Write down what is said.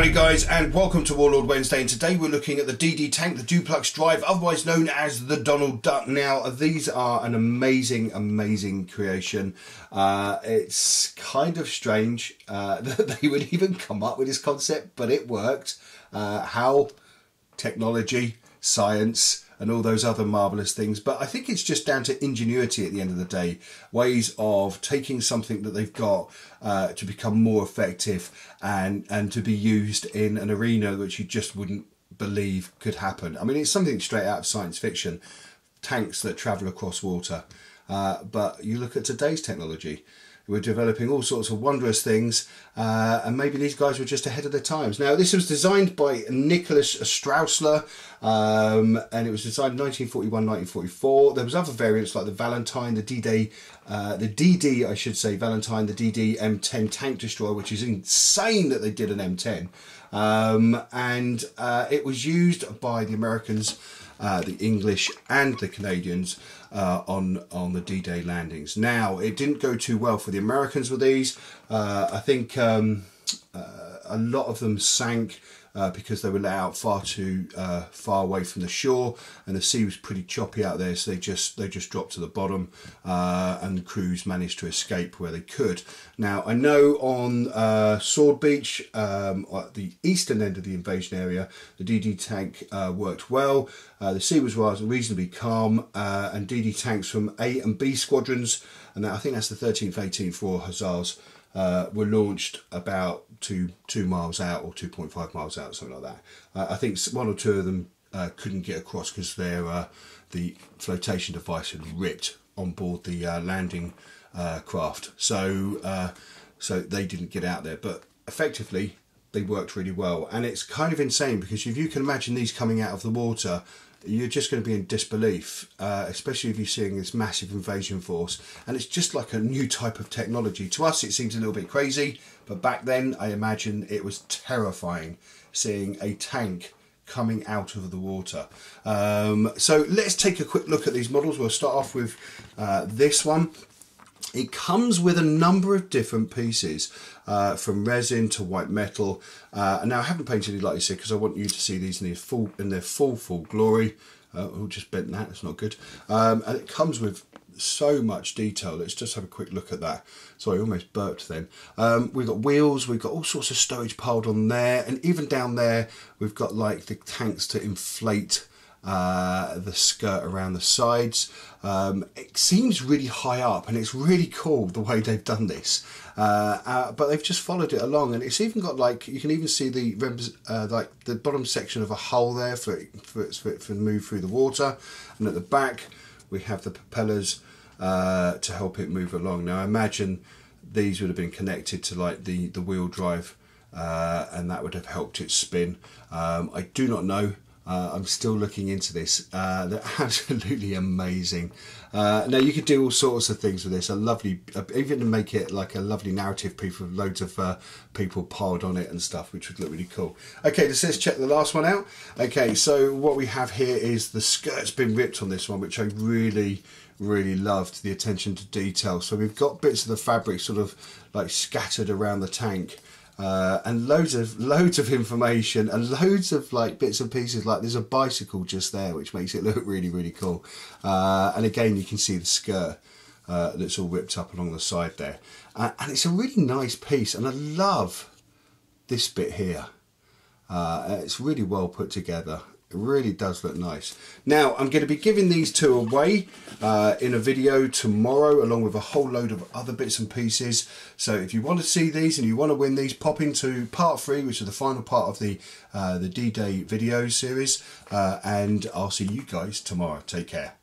Howdy guys, and welcome to Warlord Wednesday, and today we're looking at the DD tank, the duplex drive, otherwise known as the Donald Duck. Now these are an amazing creation. It's kind of strange that they would even come up with this concept, but it worked. How technology, science and all those other marvellous things, but I think it's just down to ingenuity at the end of the day, ways of taking something that they've got to become more effective and to be used in an arena which you just wouldn't believe could happen. I mean, it's something straight out of science fiction, tanks that travel across water, but you look at today's technology. We're developing all sorts of wondrous things, and maybe these guys were just ahead of their times. Now, this was designed by Nicholas Straussler, and it was designed in 1941, 1944. There was other variants like the Valentine, the D-Day, the DD, I should say, Valentine, the DD M10 tank destroyer, which is insane that they did an M10. And it was used by the Americans, the English and the Canadians on the D-Day landings. Now, it didn't go too well for the Americans with these. I think a lot of them sank because they were let out far too far away from the shore, and the sea was pretty choppy out there, so they just dropped to the bottom, and the crews managed to escape where they could. Now, I know on Sword Beach, at the eastern end of the invasion area, the DD tank worked well. The sea was reasonably calm, and DD tanks from A and B squadrons, and I think that's the 13th, 18th for Hussars, were launched about two miles out, or 2.5 miles out, something like that. I think one or two of them couldn't get across because the flotation device had ripped on board the landing craft, so they didn't get out there. But effectively, they worked really well, and it's kind of insane because if you can imagine these coming out of the water, you're just going to be in disbelief, especially if you're seeing this massive invasion force, and it's just like a new type of technology. To us, it seems a little bit crazy, but back then, I imagine it was terrifying seeing a tank coming out of the water. So let's take a quick look at these models. We'll start off with this one. It comes with a number of different pieces, from resin to white metal. Now, I haven't painted it like I said because I want you to see these in their full glory. We'll just bent that, it's not good. And it comes with so much detail. Let's just have a quick look at that. Sorry, I almost burped then. We've got wheels, we've got all sorts of stowage piled on there, and even down there we've got like the tanks to inflate the skirt around the sides. It seems really high up, and it's really cool the way they've done this, but they've just followed it along, and it's even got, like, you can even see the like the bottom section of a hull there for it to move through the water, and at the back we have the propellers to help it move along. Now, I imagine these would have been connected to like the wheel drive, and that would have helped it spin. I do not know. I'm still looking into this. They're absolutely amazing. Now, you could do all sorts of things with this. A lovely, even to make it like a lovely narrative piece with loads of people piled on it and stuff, which would look really cool. Okay, let's check the last one out. Okay, so what we have here is the skirt's been ripped on this one, which I really loved, the attention to detail. So we've got bits of the fabric sort of like scattered around the tank. And loads of information, and loads of like bits and pieces. Like there's a bicycle just there, which makes it look really cool. And again, you can see the skirt that's all ripped up along the side there, and it's a really nice piece. And I love this bit here. It's really well put together. It really does look nice. Now, I'm going to be giving these two away in a video tomorrow, along with a whole load of other bits and pieces. So if you want to see these and you want to win these, pop into part 3, which is the final part of the D-Day video series, and I'll see you guys tomorrow. Take care.